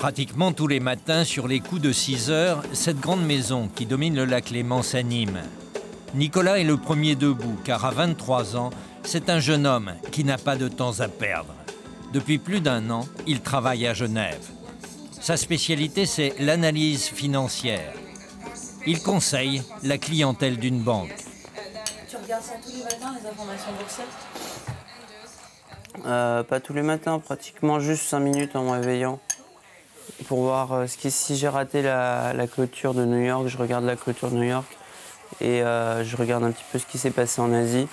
Pratiquement tous les matins, sur les coups de 6 heures, cette grande maison qui domine le lac Léman s'anime. Nicolas est le premier debout, car à 23 ans, c'est un jeune homme qui n'a pas de temps à perdre. Depuis plus d'1 an, il travaille à Genève. Sa spécialité, c'est l'analyse financière. Il conseille la clientèle d'une banque. Tu regardes ça tous les matins, les informations boursières? Pas tous les matins, pratiquement juste 5 minutes en me réveillant. Pour voir si j'ai raté la clôture de New York, je regarde la clôture de New York. Et je regarde un petit peu ce qui s'est passé en Asie.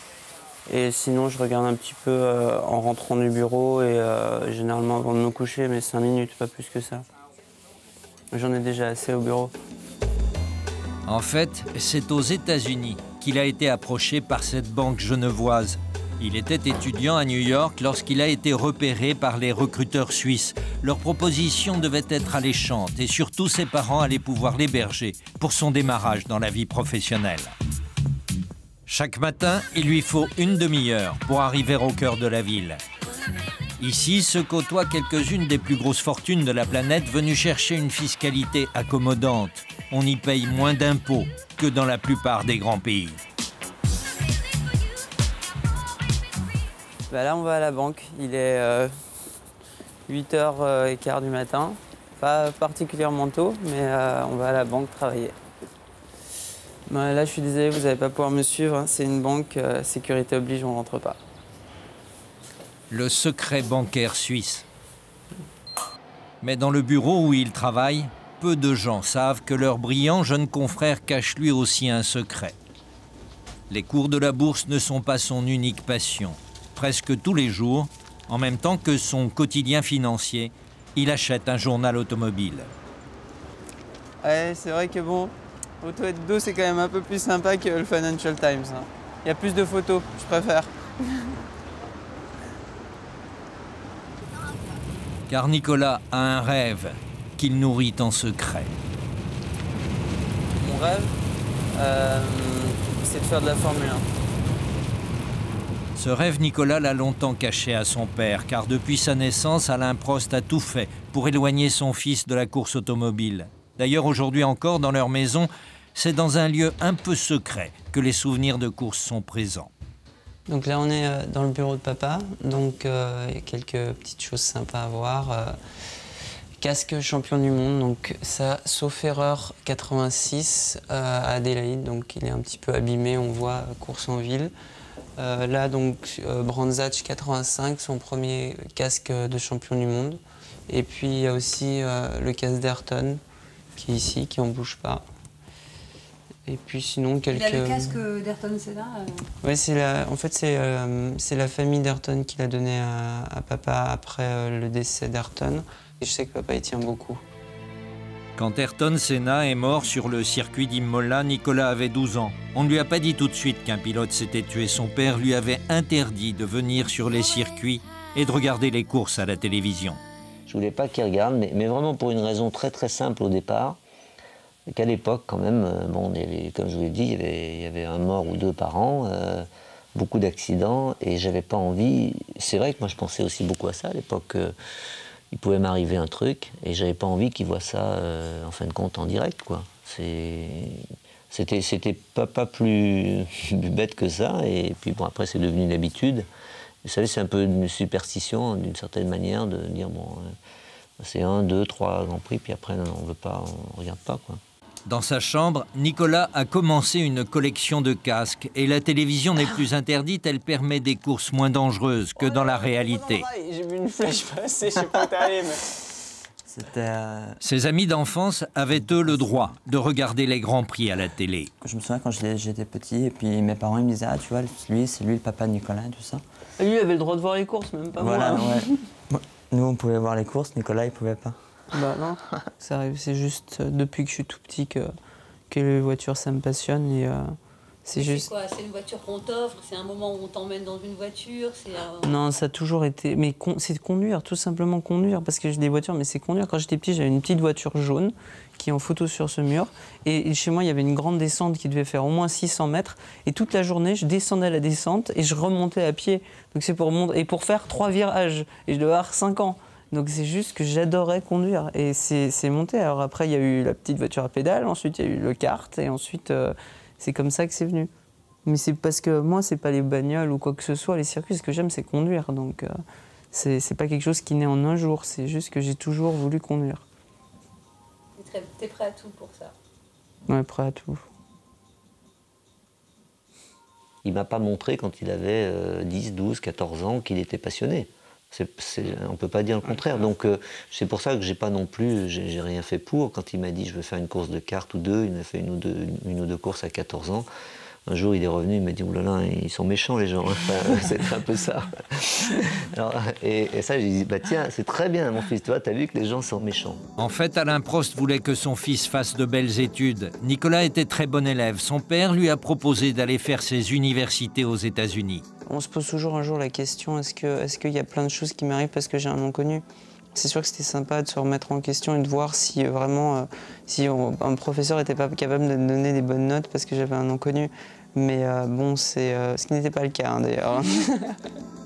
Et sinon, je regarde un petit peu en rentrant du bureau et généralement avant de me coucher, mais 5 minutes, pas plus que ça. J'en ai déjà assez au bureau. En fait, c'est aux États-Unis qu'il a été approché par cette banque genevoise. Il était étudiant à New York lorsqu'il a été repéré par les recruteurs suisses. Leur proposition devait être alléchante et surtout ses parents allaient pouvoir l'héberger pour son démarrage dans la vie professionnelle. Chaque matin, il lui faut une demi-heure pour arriver au cœur de la ville. Ici se côtoient quelques-unes des plus grosses fortunes de la planète venues chercher une fiscalité accommodante. On y paye moins d'impôts que dans la plupart des grands pays. Bah là, on va à la banque. Il est 8h15 du matin. Pas particulièrement tôt, mais on va à la banque travailler. Bah là, je suis désolé, vous n'allez pas pouvoir me suivre. Hein. C'est une banque, sécurité oblige, on ne rentre pas. Le secret bancaire suisse. Mais dans le bureau où il travaille, peu de gens savent que leur brillant jeune confrère cache lui aussi un secret. Les cours de la bourse ne sont pas son unique passion. Presque tous les jours, en même temps que son quotidien financier, il achète un journal automobile. Ouais, c'est vrai que bon, Auto Hebdo, c'est quand même un peu plus sympa que le Financial Times. Hein. Il y a plus de photos, je préfère. Car Nicolas a un rêve qu'il nourrit en secret. Mon rêve, c'est de faire de la Formule 1. Ce rêve, Nicolas l'a longtemps caché à son père, car depuis sa naissance, Alain Prost a tout fait pour éloigner son fils de la course automobile. D'ailleurs, aujourd'hui encore, dans leur maison, c'est dans un lieu un peu secret que les souvenirs de course sont présents. Donc là, on est dans le bureau de papa, donc il y a quelques petites choses sympas à voir. Casque champion du monde, donc ça, sauf erreur, 86 à Adélaïde, donc il est un petit peu abîmé, on voit course en ville. Là, donc, Brands Hatch 85, son premier casque de champion du monde. Et puis, il y a aussi le casque d'Ayrton, qui est ici, qui n'en bouge pas. Et puis, sinon, quelques... Il a le casque d'Ayrton Senna Oui, en fait, c'est la famille d'Ayrton qui l'a donné à papa après le décès d'Ayrton. Et je sais que papa y tient beaucoup. Quand Ayrton Senna est mort sur le circuit d'Imola, Nicolas avait 12 ans. On ne lui a pas dit tout de suite qu'un pilote s'était tué. Son père lui avait interdit de venir sur les circuits et de regarder les courses à la télévision. Je voulais pas qu'il regarde, mais vraiment pour une raison très très simple au départ. Qu'à l'époque, quand même, bon, comme je vous l'ai dit, il y avait un mort ou deux par an, beaucoup d'accidents, et j'avais pas envie. C'est vrai que moi je pensais aussi beaucoup à ça à l'époque. Il pouvait m'arriver un truc, et j'avais pas envie qu'il voit ça, en fin de compte, en direct, quoi. C'était pas plus bête que ça, et puis bon, après c'est devenu une habitude. Vous savez, c'est un peu une superstition, d'une certaine manière, de dire, bon, c'est 1, 2, 3 Grands Prix, puis après, non, on veut pas, on regarde pas, quoi. Dans sa chambre, Nicolas a commencé une collection de casques et la télévision n'est plus interdite, elle permet des courses moins dangereuses que dans la réalité. J'ai vu une flèche passer, je sais pas où t'es allé, mais... Ses amis d'enfance avaient eux le droit de regarder les Grands Prix à la télé. Je me souviens quand j'étais petit et puis mes parents ils me disaient « Ah tu vois, c'est lui le papa de Nicolas et tout ça ». Lui il avait le droit de voir les courses, même pas voilà, moi. Ouais. Nous on pouvait voir les courses, Nicolas il pouvait pas. Bah non, ça arrive, c'est juste depuis que je suis tout petit que les voitures ça me passionne et c'est juste... C'est quoi? C'est une voiture qu'on t'offre? C'est un moment où on t'emmène dans une voiture? Non, ça a toujours été... Mais c'est conduire, tout simplement conduire, parce que j'ai des voitures, mais c'est conduire. Quand j'étais petit, j'avais une petite voiture jaune qui est en photo sur ce mur. Et chez moi, il y avait une grande descente qui devait faire au moins 600 mètres. Et toute la journée, je descendais la descente et je remontais à pied. Donc c'est pour faire 3 virages. Et je devais avoir 5 ans. Donc c'est juste que j'adorais conduire et c'est monté. Alors après, il y a eu la petite voiture à pédales, ensuite il y a eu le kart et ensuite c'est comme ça que c'est venu. Mais c'est parce que moi, c'est pas les bagnoles ou quoi que ce soit, les circuits, ce que j'aime, c'est conduire. Donc c'est pas quelque chose qui naît en un jour, c'est juste que j'ai toujours voulu conduire. T'es prêt à tout pour ça? Ouais, prêt à tout. Il m'a pas montré quand il avait 10, 12, 14 ans qu'il était passionné. On ne peut pas dire le contraire. Donc c'est pour ça que j'ai pas non plus, j'ai rien fait pour. Quand il m'a dit je veux faire une course de kart ou deux, il m'a fait une ou deux courses à 14 ans. Un jour il est revenu, il m'a dit oulala, ils sont méchants les gens. Enfin, c'est un peu ça. Alors, et ça j'ai dit bah tiens, c'est très bien mon fils, tu vois, t'as vu que les gens sont méchants. En fait, Alain Prost voulait que son fils fasse de belles études. Nicolas était très bon élève. Son père lui a proposé d'aller faire ses universités aux États-Unis. On se pose toujours un jour la question, est-ce qu'il y a plein de choses qui m'arrivent parce que j'ai un nom connu? C'est sûr que c'était sympa de se remettre en question et de voir si vraiment un professeur n'était pas capable de me donner des bonnes notes parce que j'avais un nom connu. Mais bon, c'est ce qui n'était pas le cas hein, d'ailleurs.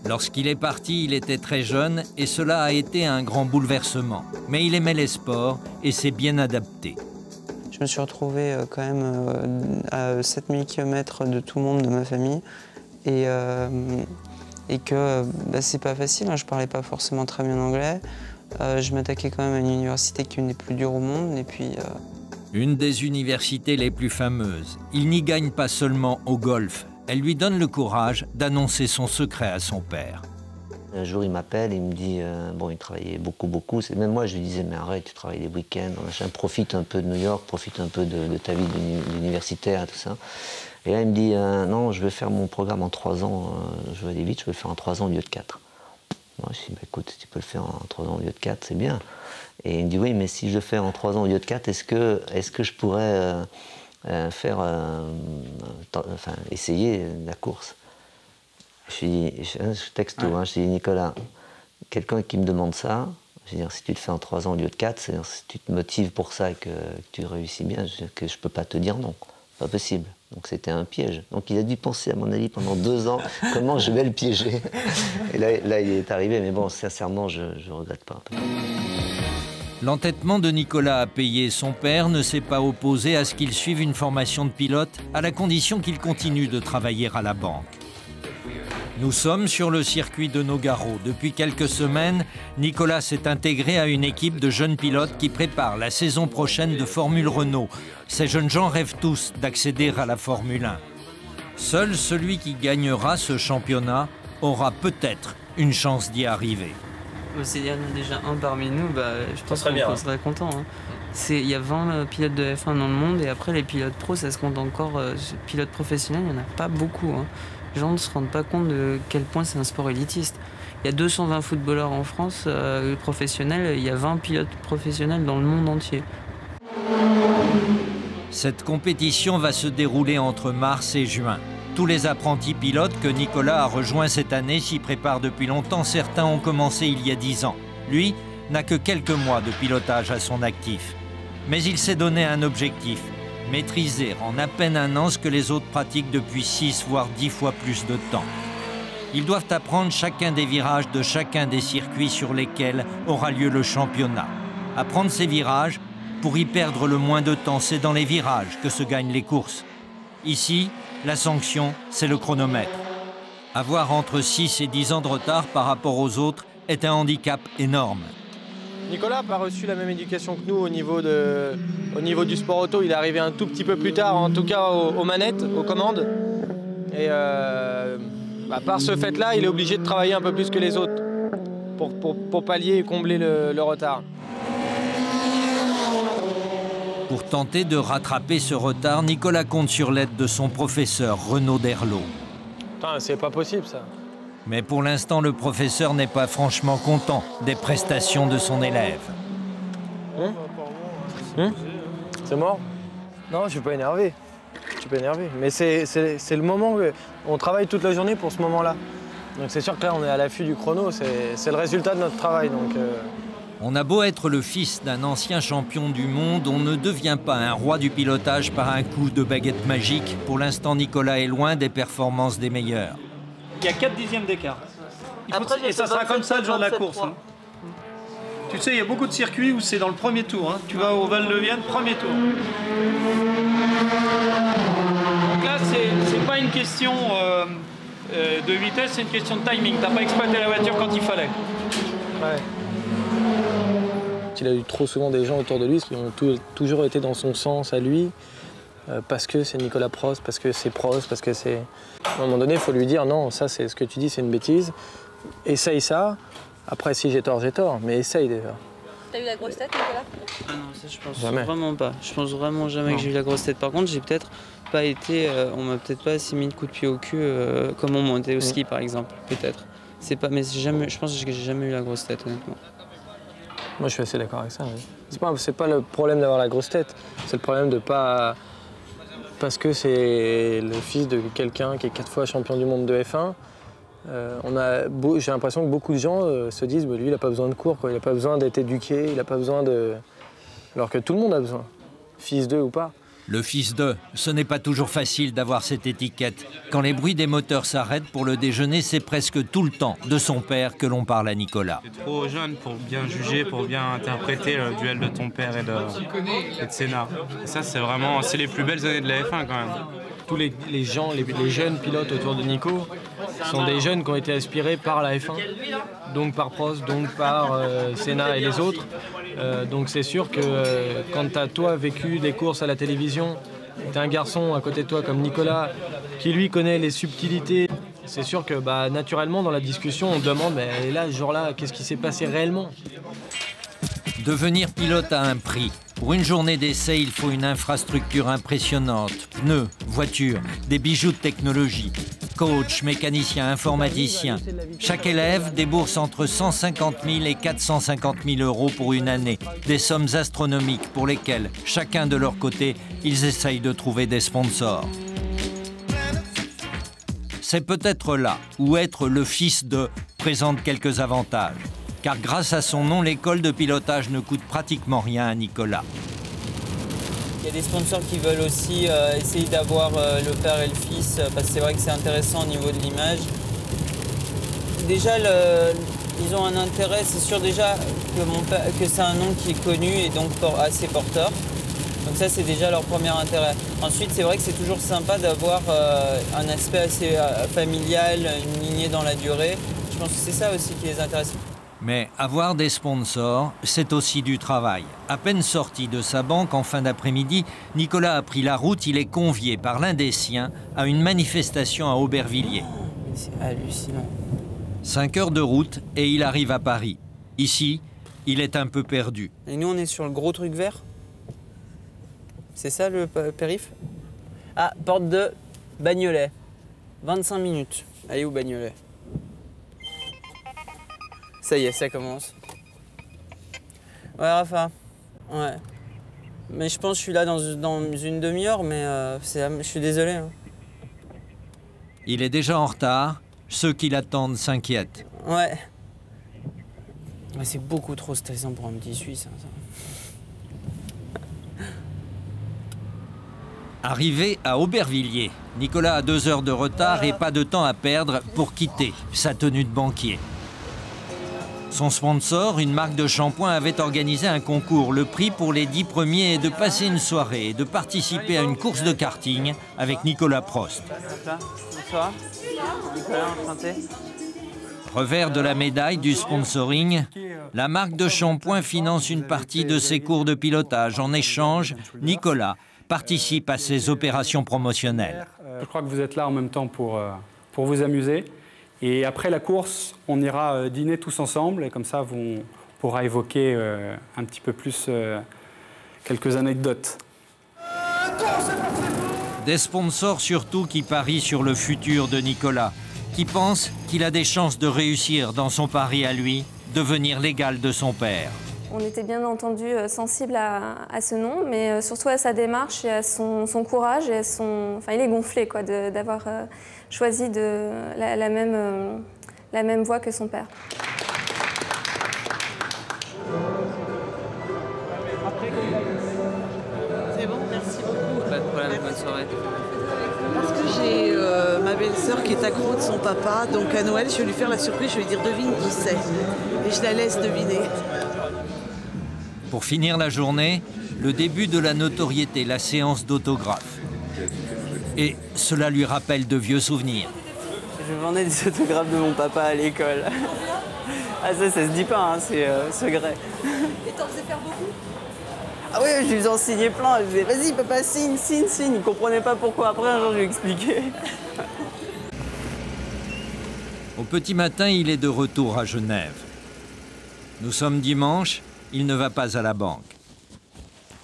Lorsqu'il est parti, il était très jeune et cela a été un grand bouleversement. Mais il aimait les sports et s'est bien adapté. Je me suis retrouvé quand même à 7000 km de tout le monde de ma famille. Et que bah, c'est pas facile, hein, je parlais pas forcément très bien anglais. Je m'attaquais quand même à une université qui est une des plus dures au monde. Et puis, Une des universités les plus fameuses. Il n'y gagne pas seulement au golf. Elle lui donne le courage d'annoncer son secret à son père. Un jour, il m'appelle, il me dit, bon, il travaillait beaucoup. Même moi, je lui disais, mais arrête, tu travailles les week-ends, machin, profite un peu de New York, profite un peu de ta vie d'universitaire, tout ça. Et là, il me dit, non, je vais faire mon programme en 3 ans, je vais aller vite, je vais le faire en 3 ans au lieu de 4. Moi, je dis, bah, écoute, si tu peux le faire en 3 ans au lieu de 4, c'est bien. Et il me dit, oui, mais si je le fais en 3 ans au lieu de 4, est-ce que je pourrais essayer la course? Je texte tout, hein, je dis, Nicolas, quelqu'un qui me demande ça, je veux dire, si tu le fais en 3 ans au lieu de 4, c'est-à-dire si tu te motives pour ça et que tu réussis bien, je ne peux pas te dire non, pas possible. Donc c'était un piège. Donc il a dû penser, à mon avis, pendant 2 ans, comment je vais le piéger. Et là il est arrivé, mais bon, sincèrement, je ne regrette pas. L'entêtement de Nicolas à payer son père ne s'est pas opposé à ce qu'il suive une formation de pilote, à la condition qu'il continue de travailler à la banque. Nous sommes sur le circuit de Nogaro. Depuis quelques semaines, Nicolas s'est intégré à une équipe de jeunes pilotes qui prépare la saison prochaine de Formule Renault. Ces jeunes gens rêvent tous d'accéder à la Formule 1. Seul celui qui gagnera ce championnat aura peut-être une chance d'y arriver. S'il y en a déjà un parmi nous, bah, je pense qu'on serait content. Hein. Il y a 20 pilotes de F1 dans le monde et après les pilotes pro, ça se compte encore. Pilotes professionnels, il n'y en a pas beaucoup. Hein. Les gens ne se rendent pas compte de quel point c'est un sport élitiste. Il y a 220 footballeurs en France professionnels, il y a 20 pilotes professionnels dans le monde entier. Cette compétition va se dérouler entre mars et juin. Tous les apprentis pilotes que Nicolas a rejoints cette année s'y préparent depuis longtemps. Certains ont commencé il y a 10 ans. Lui n'a que quelques mois de pilotage à son actif. Mais il s'est donné un objectif. Maîtriser en à peine 1 an ce que les autres pratiquent depuis 6 voire 10 fois plus de temps. Ils doivent apprendre chacun des virages de chacun des circuits sur lesquels aura lieu le championnat. Apprendre ces virages pour y perdre le moins de temps, c'est dans les virages que se gagnent les courses. Ici, la sanction, c'est le chronomètre. Avoir entre 6 et 10 ans de retard par rapport aux autres est un handicap énorme. Nicolas n'a pas reçu la même éducation que nous au niveau du sport auto. Il est arrivé un tout petit peu plus tard, en tout cas aux manettes, aux commandes. Et par ce fait-là, il est obligé de travailler un peu plus que les autres pour pallier et combler le retard. Pour tenter de rattraper ce retard, Nicolas compte sur l'aide de son professeur, Renaud Derlot. Putain, c'est pas possible ça. Mais pour l'instant, le professeur n'est pas franchement content des prestations de son élève. C'est mort? Non, je suis pas énervé. Je suis pas énervé. Mais c'est le moment on travaille toute la journée pour ce moment-là. Donc c'est sûr que là, on est à l'affût du chrono. C'est le résultat de notre travail. Donc, On a beau être le fils d'un ancien champion du monde, on ne devient pas un roi du pilotage par un coup de baguette magique. Pour l'instant, Nicolas est loin des performances des meilleurs. Il y a 4 dixièmes d'écart. Et ça sera comme ça le jour de la course. Hein. Tu sais, il y a beaucoup de circuits où c'est dans le premier tour. Hein. Tu vas au Val de Vienne, premier tour. Donc là, c'est pas une question de vitesse, c'est une question de timing. T'as pas exploité la voiture quand il fallait. Ouais. Il a eu trop souvent des gens autour de lui qui ont toujours été dans son sens à lui, parce que c'est Nicolas Prost, parce que c'est Prost, parce que c'est... À un moment donné, il faut lui dire non, ça c'est ce que tu dis, c'est une bêtise. Essaye ça. Après, si j'ai tort, mais essaye déjà. T'as eu la grosse tête, Nicolas? Ah non, ça je pense Jamais. vraiment pas. Je pense vraiment jamais que j'ai eu la grosse tête. Par contre, j'ai peut-être pas été, on m'a peut-être pas assez mis de coups de pied au cul comme on montait au ski par exemple, peut-être. C'est pas, mais jamais, je pense que j'ai jamais eu la grosse tête honnêtement. Moi, je suis assez d'accord avec ça. Oui. C'est pas le problème d'avoir la grosse tête, c'est le problème de pas... Parce que c'est le fils de quelqu'un qui est 4 fois champion du monde de F1. J'ai l'impression que beaucoup de gens se disent bah, lui, il n'a pas besoin de cours, quoi. Il n'a pas besoin d'être éduqué, il n'a pas besoin de... Alors que tout le monde a besoin, fils d'eux ou pas. Le fils d'eux, ce n'est pas toujours facile d'avoir cette étiquette. Quand les bruits des moteurs s'arrêtent pour le déjeuner, c'est presque tout le temps de son père que l'on parle à Nicolas. Tu es trop jeune pour bien juger, pour bien interpréter le duel de ton père et de Senna. Et ça, c'est les plus belles années de la F1 quand même. Tous les gens, les jeunes pilotes autour de Nico sont des jeunes qui ont été aspirés par la F1, donc par Prost, donc par Senna et les autres. Donc c'est sûr que quand tu as toi vécu des courses à la télévision, tu as un garçon à côté de toi comme Nicolas qui lui connaît les subtilités, c'est sûr que bah, naturellement dans la discussion on demande mais là, ce jour-là, qu'est-ce qui s'est passé réellement? Devenir pilote a un prix. Pour une journée d'essai, il faut une infrastructure impressionnante. Pneus, voitures, des bijoux de technologie. Coach, mécanicien, informaticien. Chaque élève débourse entre 150 000 et 450 000 euros pour une année. Des sommes astronomiques pour lesquelles, chacun de leur côté, ils essayent de trouver des sponsors. C'est peut-être là où être le fils de présente quelques avantages. Car grâce à son nom, l'école de pilotage ne coûte pratiquement rien à Nicolas. Il y a des sponsors qui veulent aussi essayer d'avoir le père et le fils, parce que c'est vrai que c'est intéressant au niveau de l'image. Déjà, ils ont un intérêt, c'est sûr déjà que c'est un nom qui est connu et donc assez porteur. Donc ça, c'est déjà leur premier intérêt. Ensuite, c'est vrai que c'est toujours sympa d'avoir un aspect assez familial, une lignée dans la durée. Je pense que c'est ça aussi qui les intéresse. Mais avoir des sponsors, c'est aussi du travail. À peine sorti de sa banque en fin d'après-midi, Nicolas a pris la route. Il est convié par l'un des siens à une manifestation à Aubervilliers. C'est hallucinant. 5 heures de route et il arrive à Paris. Ici, il est un peu perdu. Et nous, on est sur le gros truc vert. C'est ça le périph'? Ah, porte de Bagnolet. 25 minutes. Allez où Bagnolet? Ça y est, ça commence. Ouais, Rafa. Ouais. Mais je pense que je suis là dans une demi-heure, mais je suis désolé. Hein. Il est déjà en retard. Ceux qui l'attendent s'inquiètent. Ouais. Mais c'est beaucoup trop stressant pour un petit Suisse. Hein, ça. Arrivé à Aubervilliers, Nicolas a 2 heures de retard et pas de temps à perdre pour quitter sa tenue de banquier. Son sponsor, une marque de shampoing, avait organisé un concours. Le prix pour les 10 premiers est de passer une soirée et de participer à une course de karting avec Nicolas Prost. Bonsoir. Nicolas, emprunté. Revers de la médaille du sponsoring, la marque de shampoing finance une partie de ses cours de pilotage. En échange, Nicolas participe à ses opérations promotionnelles. Je crois que vous êtes là en même temps pour vous amuser. Et après la course, on ira dîner tous ensemble et comme ça, on pourra évoquer un petit peu plus quelques anecdotes. Des sponsors surtout qui parient sur le futur de Nicolas, qui pensent qu'il a des chances de réussir dans son pari à lui, devenir l'égal de son père. On était bien entendu sensible à ce nom, mais surtout à sa démarche et à son courage. Et enfin, il est gonflé d'avoir choisi la même voie que son père. C'est bon, merci beaucoup. Pas de problème, bonne soirée. Parce que j'ai ma belle-sœur qui est accro de son papa, donc à Noël, je vais lui faire la surprise, je vais lui dire devine qui c'est. Et je la laisse deviner. Pour finir la journée, le début de la notoriété, la séance d'autographes. Et cela lui rappelle de vieux souvenirs. Je vendais des autographes de mon papa à l'école. Ah ça se dit pas, hein, c'est secret. Et t'en faisais faire beaucoup? Ah oui, je lui faisais en signer plein. Je disais, vas-y papa, signe, signe, signe. Il comprenait pas pourquoi. Après un jour, je lui ai expliqué. Au petit matin, il est de retour à Genève. Nous sommes dimanche, il ne va pas à la banque.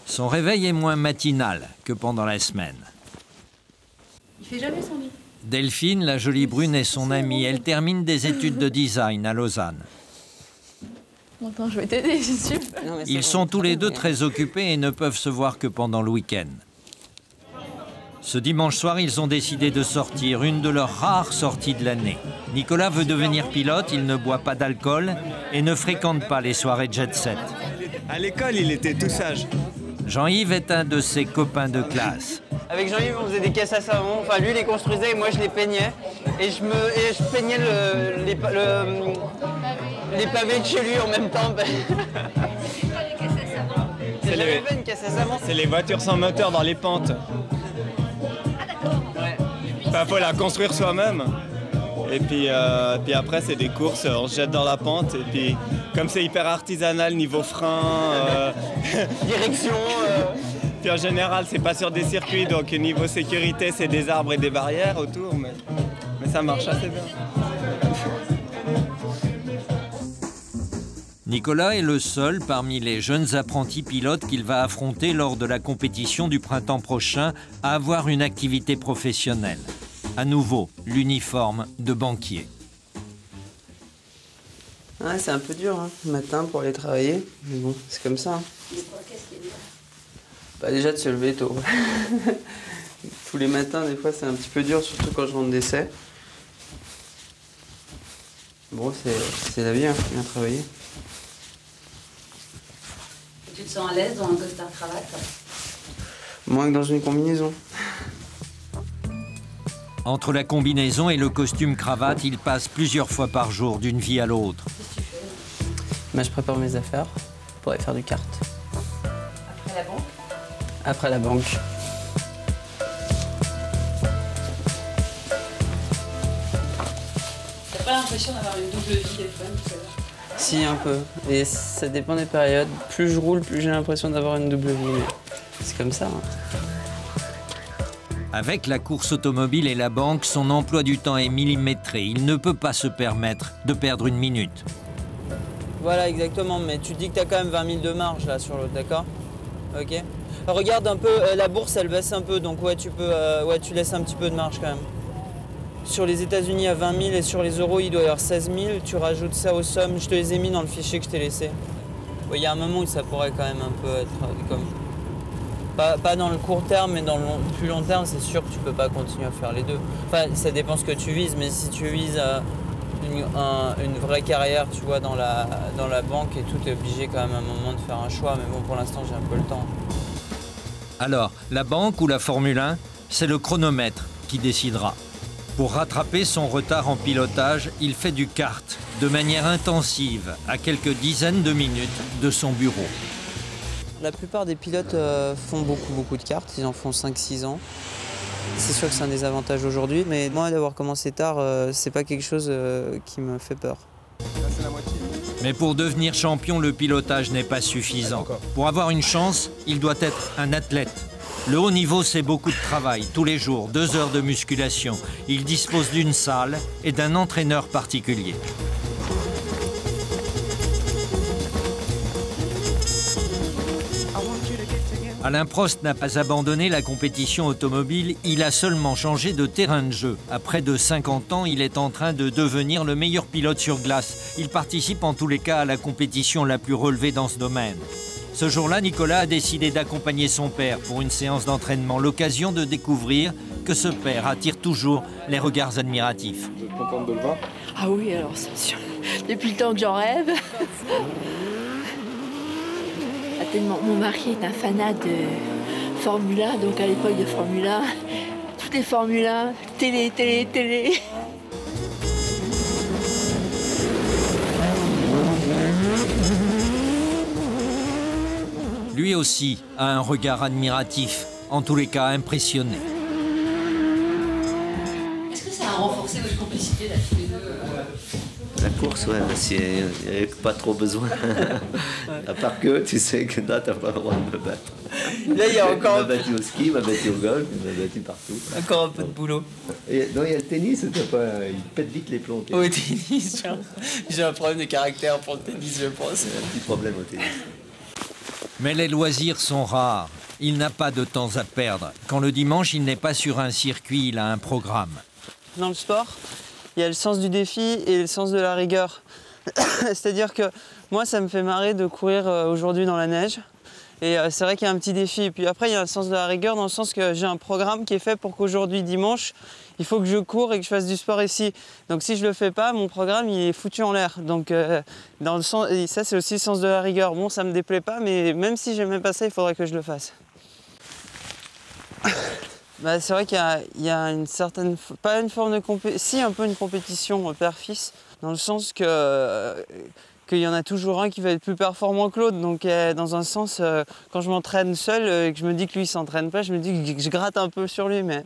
Son réveil est moins matinal que pendant la semaine. Il fait jamais son lit. Delphine, la jolie brune, est son amie. Elle termine des études de design à Lausanne. Attends, je vais t'aider, c'est sûr. Ils sont tous les deux très occupés et ne peuvent se voir que pendant le week-end. Ce dimanche soir, ils ont décidé de sortir, une de leurs rares sorties de l'année. Nicolas veut devenir pilote, il ne boit pas d'alcool et ne fréquente pas les soirées jet-set. À l'école, il était tout sage. Jean-Yves est un de ses copains de classe. Avec Jean-Yves, on faisait des caisses à savon. Enfin, lui, il les construisait et moi, je les peignais. Et je peignais les pavés de chez lui en même temps. C'est les voitures sans moteur dans les pentes. Il faut la construire soi-même. Et puis après, c'est des courses, on se jette dans la pente. Et puis, comme c'est hyper artisanal, niveau frein, direction. Puis en général, c'est pas sur des circuits, donc niveau sécurité, c'est des arbres et des barrières autour. Mais ça marche assez bien. Nicolas est le seul parmi les jeunes apprentis pilotes qu'il va affronter lors de la compétition du printemps prochain à avoir une activité professionnelle. À nouveau, l'uniforme de banquier. Ouais, c'est un peu dur, hein, le matin pour aller travailler. Mais bon, c'est comme ça. Hein. Qu'est-ce qui est dur? Bah, déjà de se lever tôt. Tous les matins, des fois, c'est un petit peu dur, surtout quand je rentre d'essai. Bon, c'est la vie, hein, faut bien travailler. Tu te sens à l'aise dans un costard cravate? Moins que dans une combinaison. Entre la combinaison et le costume cravate, il passe plusieurs fois par jour d'une vie à l'autre. Qu'est-ce que tu fais? Bah, je prépare mes affaires pour aller faire du kart. Après la banque? Après la banque. T'as pas l'impression d'avoir une double vie des fois, Nicolas? Si, un peu. Et ça dépend des périodes. Plus je roule, plus j'ai l'impression d'avoir une double vie. Mais c'est comme ça. Hein. Avec la course automobile et la banque, son emploi du temps est millimétré. Il ne peut pas se permettre de perdre une minute. Voilà, exactement. Mais tu dis que tu as quand même 20 000 de marge là sur l'autre, d'accord? Ok. Regarde un peu, la bourse elle baisse un peu, donc ouais, tu laisses un petit peu de marge quand même. Sur les États-Unis à 20 000 et sur les euros, il doit y avoir 16 000. Tu rajoutes ça aux sommes, je te les ai mis dans le fichier que je t'ai laissé. Il y a un moment où ça pourrait quand même un peu être comme... Pas dans le court terme, mais dans le plus long terme, c'est sûr que tu peux pas continuer à faire les deux. Enfin, ça dépend ce que tu vises, mais si tu vises une vraie carrière, tu vois, dans la banque et tout, tu es obligé quand même à un moment de faire un choix. Mais bon, pour l'instant, j'ai un peu le temps. Alors, la banque ou la Formule 1, c'est le chronomètre qui décidera. Pour rattraper son retard en pilotage, il fait du kart de manière intensive, à quelques dizaines de minutes de son bureau. La plupart des pilotes font beaucoup de karts, ils en font 5-6 ans. C'est sûr que c'est un désavantage aujourd'hui, mais moi d'avoir commencé tard, c'est pas quelque chose qui me fait peur. Mais pour devenir champion, le pilotage n'est pas suffisant. Pour avoir une chance, il doit être un athlète. Le haut niveau, c'est beaucoup de travail, tous les jours, 2 heures de musculation. Il dispose d'une salle et d'un entraîneur particulier. Alain Prost n'a pas abandonné la compétition automobile, il a seulement changé de terrain de jeu. À près de 50 ans, il est en train de devenir le meilleur pilote sur glace. Il participe en tous les cas à la compétition la plus relevée dans ce domaine. Ce jour-là, Nicolas a décidé d'accompagner son père pour une séance d'entraînement, l'occasion de découvrir que ce père attire toujours les regards admiratifs. Vous êtes contente de le voir? Ah oui, alors c'est sûr. Depuis le temps que j'en rêve. Tellement, mon mari est un fanat de Formule 1, donc à l'époque de Formule 1, toutes les Formule 1, télé. Lui aussi a un regard admiratif, en tous les cas impressionné. Est-ce que ça a renforcé votre complicité là tous les deux La course, ouais, parce qu'il n'y avait pas trop besoin. À part que tu sais que là, tu n'as pas le droit de me battre. Là, il y a encore... Il m'a battu au ski, il m'a battu au golf, il m'a battu partout. Encore un peu de boulot. Et, non, il y a le tennis, il pète vite les plombs. Au tennis, j'ai un problème de caractère pour le tennis, je pense. C'est un petit problème au tennis. Mais les loisirs sont rares. Il n'a pas de temps à perdre. Quand le dimanche, il n'est pas sur un circuit, il a un programme. Dans le sport, il y a le sens du défi et le sens de la rigueur. C'est-à-dire que moi, ça me fait marrer de courir aujourd'hui dans la neige. Et c'est vrai qu'il y a un petit défi. Et puis après, il y a le sens de la rigueur dans le sens que j'ai un programme qui est fait pour qu'aujourd'hui, dimanche, il faut que je cours et que je fasse du sport ici. Donc si je le fais pas, mon programme, il est foutu en l'air. Donc dans le sens, et ça, c'est aussi le sens de la rigueur. Bon, ça me déplaît pas, mais même si j'aimais pas ça, il faudrait que je le fasse. Bah, c'est vrai qu'il y a une certaine, pas une forme de si un peu une compétition père-fils, dans le sens que qu'il y en a toujours un qui va être plus performant que l'autre. Donc dans un sens, quand je m'entraîne seul et que je me dis que lui il s'entraîne pas, je me dis que je gratte un peu sur lui, mais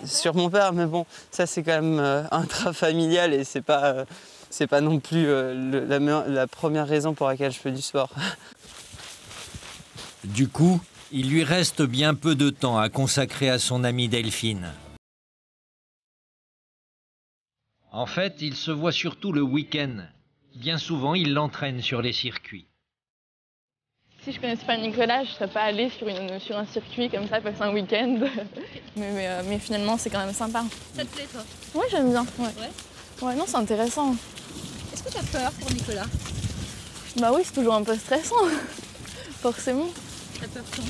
sur mon père. Mais bon, ça c'est quand même intrafamilial et c'est pas non plus la première raison pour laquelle je fais du sport. Du coup, il lui reste bien peu de temps à consacrer à son amie Delphine. En fait, il se voit surtout le week-end. Bien souvent, il l'entraîne sur les circuits. Si je connaissais pas Nicolas, je ne serais pas allée sur un circuit comme ça, passer un week-end. mais finalement, c'est quand même sympa. Ça te plaît, toi? Oui, j'aime bien. Ouais. Ouais, non, c'est intéressant. Est-ce que tu as peur pour Nicolas? Bah oui, c'est toujours un peu stressant, forcément. T'as peur quand?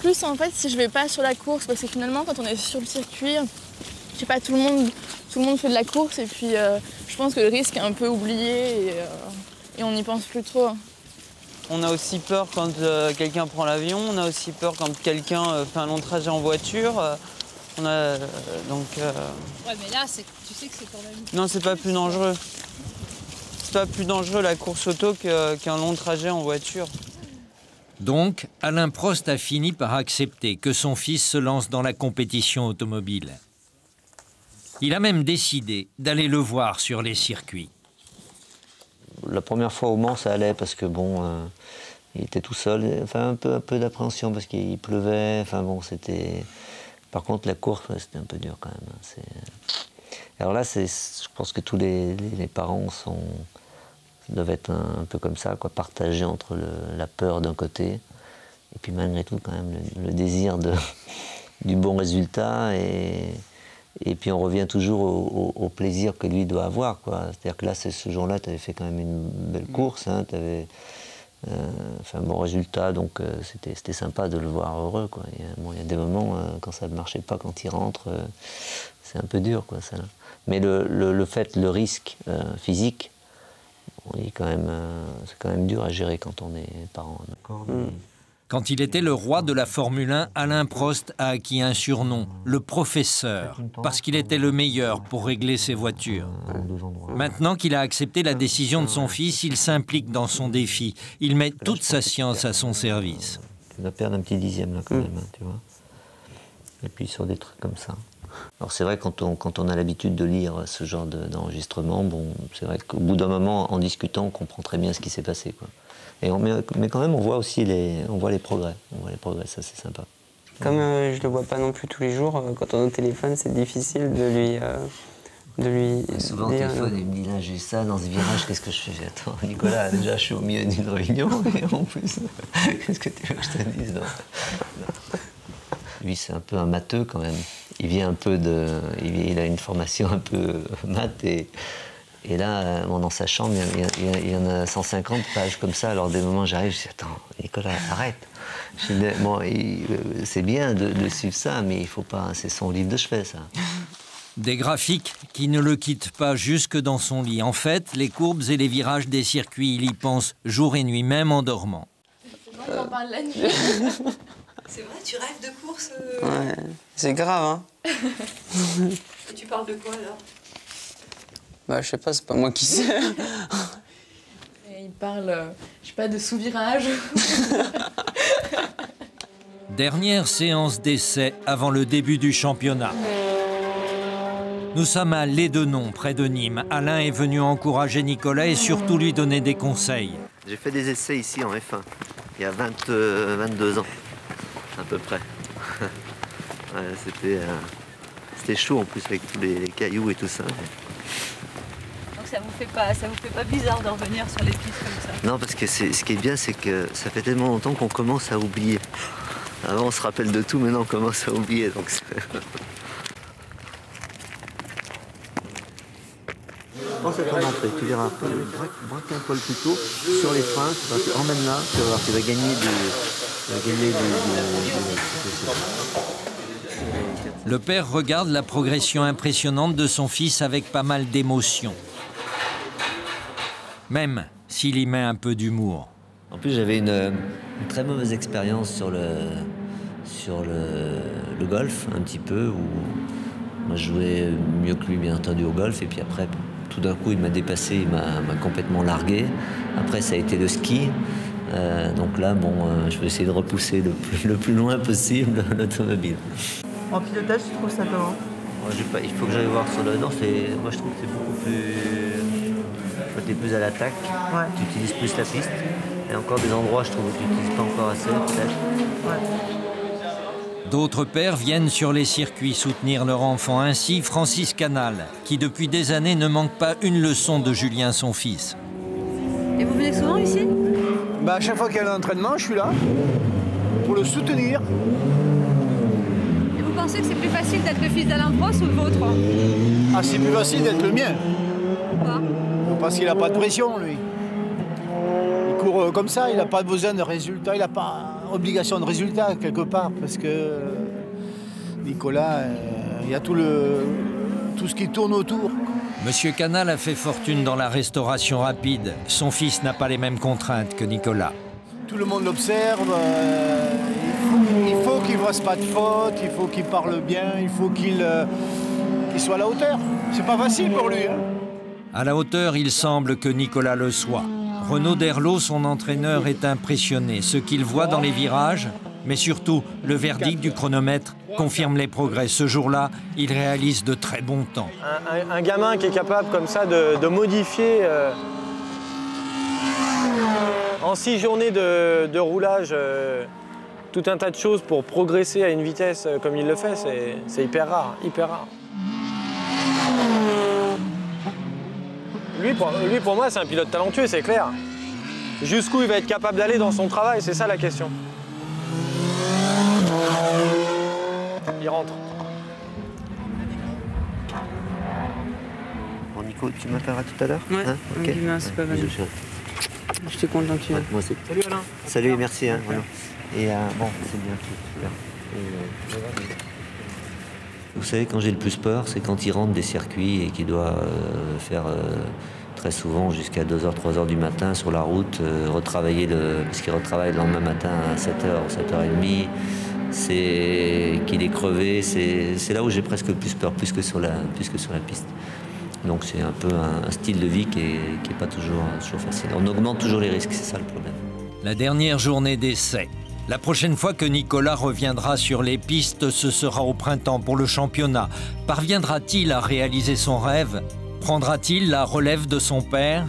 Plus en fait si je vais pas sur la course, parce que finalement quand on est sur le circuit, je sais pas, tout le monde fait de la course et puis je pense que le risque est un peu oublié et on n'y pense plus trop. On a aussi peur quand quelqu'un prend l'avion, on a aussi peur quand quelqu'un fait un long trajet en voiture. On a donc. Ouais, mais là, tu sais que c'est quand même. Non, c'est pas plus dangereux. C'est pas plus dangereux la course auto qu'un long trajet en voiture. Donc, Alain Prost a fini par accepter que son fils se lance dans la compétition automobile. Il a même décidé d'aller le voir sur les circuits. La première fois au Mans, ça allait parce que bon, il était tout seul. Enfin, un peu d'appréhension parce qu'il pleuvait. Enfin bon, c'était. Par contre, la course, c'était un peu dur quand même. Alors là, je pense que tous les parents doivent être un peu comme ça, quoi, partagés entre la peur d'un côté et puis malgré tout quand même le désir du bon résultat et puis on revient toujours au plaisir que lui doit avoir, quoi. C'est-à-dire que là, ce jour-là, tu avais fait quand même une belle course, hein, tu avais fait un bon résultat, donc c'était sympa de le voir heureux, quoi. Il y a des moments, quand ça ne marchait pas, quand il rentre, c'est un peu dur, quoi, ça. Mais le risque physique, c'est quand même dur à gérer quand on est parent. Quand il était le roi de la Formule 1, Alain Prost a acquis un surnom, le professeur, parce qu'il était le meilleur pour régler ses voitures. Maintenant qu'il a accepté la décision de son fils, il s'implique dans son défi. Il met toute sa science à son service. Tu vas perdre un petit dixième là quand même, hein, tu vois. Et puis sur des trucs comme ça. Alors c'est vrai quand on a l'habitude de lire ce genre d'enregistrement, bon, c'est vrai qu'au bout d'un moment, en discutant, on comprend très bien ce qui s'est passé, quoi. Mais quand même, on voit aussi les progrès. On voit les progrès, ça c'est sympa. Comme je le vois pas non plus tous les jours, quand on est au téléphone, c'est difficile de lui souvent au téléphone, il me dit là j'ai ça dans ce virage, qu'est-ce que je fais? Attends Nicolas, déjà je suis au milieu d'une réunion et en plus, qu'est-ce que tu veux que je te dise? Lui c'est un peu un matheux quand même. Il vient un peu il a une formation un peu maths et là, dans sa chambre, il y en a 150 pages comme ça. Alors des moments j'arrive, je dis attends Nicolas, arrête. Bon, c'est bien de suivre ça, mais il faut pas, c'est son livre de chevet ça. Des graphiques qui ne le quittent pas jusque dans son lit. En fait, les courbes et les virages des circuits, il y pense jour et nuit, même en dormant. On en parle la nuit. C'est vrai, tu rêves de course Ouais, c'est grave, hein. Et tu parles de quoi, alors? Bah, je sais pas, c'est pas moi qui sais. Il parle, je sais pas, de sous-virage. Dernière séance d'essai avant le début du championnat. Nous sommes à Lédenon, près de Nîmes. Alain est venu encourager Nicolas et surtout lui donner des conseils. J'ai fait des essais ici en F1, il y a 22 ans, à peu près. Ouais, c'était chaud en plus avec tous les cailloux et tout ça. Donc ça vous fait pas bizarre de revenir sur les pistes comme ça? Non, parce que ce qui est bien, c'est que ça fait tellement longtemps qu'on commence à oublier. Avant, on se rappelle de tout, maintenant, on commence à oublier. Donc Prends cette entrée, tu verras. Braque un poil plus tôt sur les freins, emmène là, tu vas gagner du... Le père regarde la progression impressionnante de son fils avec pas mal d'émotion. Même s'il y met un peu d'humour. En plus, j'avais une très mauvaise expérience sur le golf, un petit peu, où moi je jouais mieux que lui, bien entendu, au golf, et puis après, tout d'un coup, il m'a dépassé, il m'a complètement largué. Après, ça a été le ski. Donc là, bon, je vais essayer de repousser le plus loin possible l'automobile. En pilotage, tu trouves ça comment? Il faut que j'aille voir sur le... Non, moi je trouve que c'est beaucoup plus... Quand tu es plus à l'attaque, ouais. Tu utilises plus la piste. Et encore des endroits, je trouve que tu n'utilises pas encore assez, peut-être. Ouais. D'autres pères viennent sur les circuits soutenir leur enfant. Ainsi, Francis Canal, qui depuis des années ne manque pas une leçon de Julien, son fils. Et vous venez souvent ici? À chaque fois qu'il y a un entraînement, je suis là pour le soutenir. Et vous pensez que c'est plus facile d'être le fils d'Alain Prost ou le vôtre? Ah, c'est plus facile d'être le mien. Pourquoi? Parce qu'il n'a pas de pression, lui. Il court comme ça, il n'a pas besoin de résultats, il n'a pas obligation de résultats, quelque part, parce que Nicolas, il y a tout ce qui tourne autour. Monsieur Canal a fait fortune dans la restauration rapide. Son fils n'a pas les mêmes contraintes que Nicolas. Tout le monde l'observe, il faut qu'il ne fasse pas de faute, il faut qu'il parle bien, il faut qu'il soit à la hauteur. C'est pas facile pour lui. Hein. À la hauteur, il semble que Nicolas le soit. Renaud Derlot, son entraîneur, est impressionné. Ce qu'il voit dans les virages, mais surtout le verdict du chronomètre, confirme les progrès. Ce jour-là, il réalise de très bons temps. Un gamin qui est capable comme ça de modifier en 6 journées de roulage tout un tas de choses pour progresser à une vitesse comme il le fait, c'est hyper rare, hyper rare. Lui, pour moi, c'est un pilote talentueux, c'est clair. Jusqu'où il va être capable d'aller dans son travail, c'est ça la question. Il rentre. Bon, Nico, tu m'appelleras tout à l'heure? Ouais, hein, okay. C'est pas mal. Je te content que tu moi aussi. Salut Alain. Salut, merci. Hein, voilà. Et bon, c'est bien, super. Vous savez, quand j'ai le plus peur, c'est quand il rentre des circuits et qu'il doit faire très souvent jusqu'à 2h, 3h du matin sur la route, retravailler parce qu'il retravaille le lendemain matin à 7h, 7h30. C'est qu'il est crevé, c'est là où j'ai presque le plus peur, plus que sur la piste. Donc c'est un peu un style de vie qui est pas toujours facile. On augmente toujours les risques, c'est ça le problème. La dernière journée d'essai. La prochaine fois que Nicolas reviendra sur les pistes, ce sera au printemps pour le championnat. Parviendra-t-il à réaliser son rêve? Prendra-t-il la relève de son père?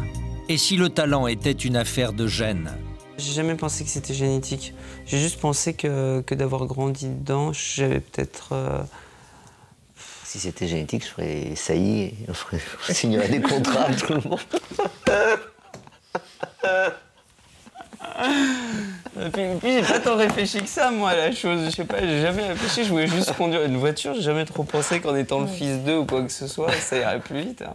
Et si le talent était une affaire de gènes? J'ai jamais pensé que c'était génétique. J'ai juste pensé que d'avoir grandi dedans, j'avais peut-être... Si c'était génétique, je ferais saillie et on signerait des contrats à tout le monde. Puis j'ai pas tant réfléchi que ça, moi, à la chose. Je sais pas, j'ai jamais réfléchi. Je voulais juste conduire une voiture. J'ai jamais trop pensé qu'en étant le fils d'eux ou quoi que ce soit, ça irait plus vite. Hein.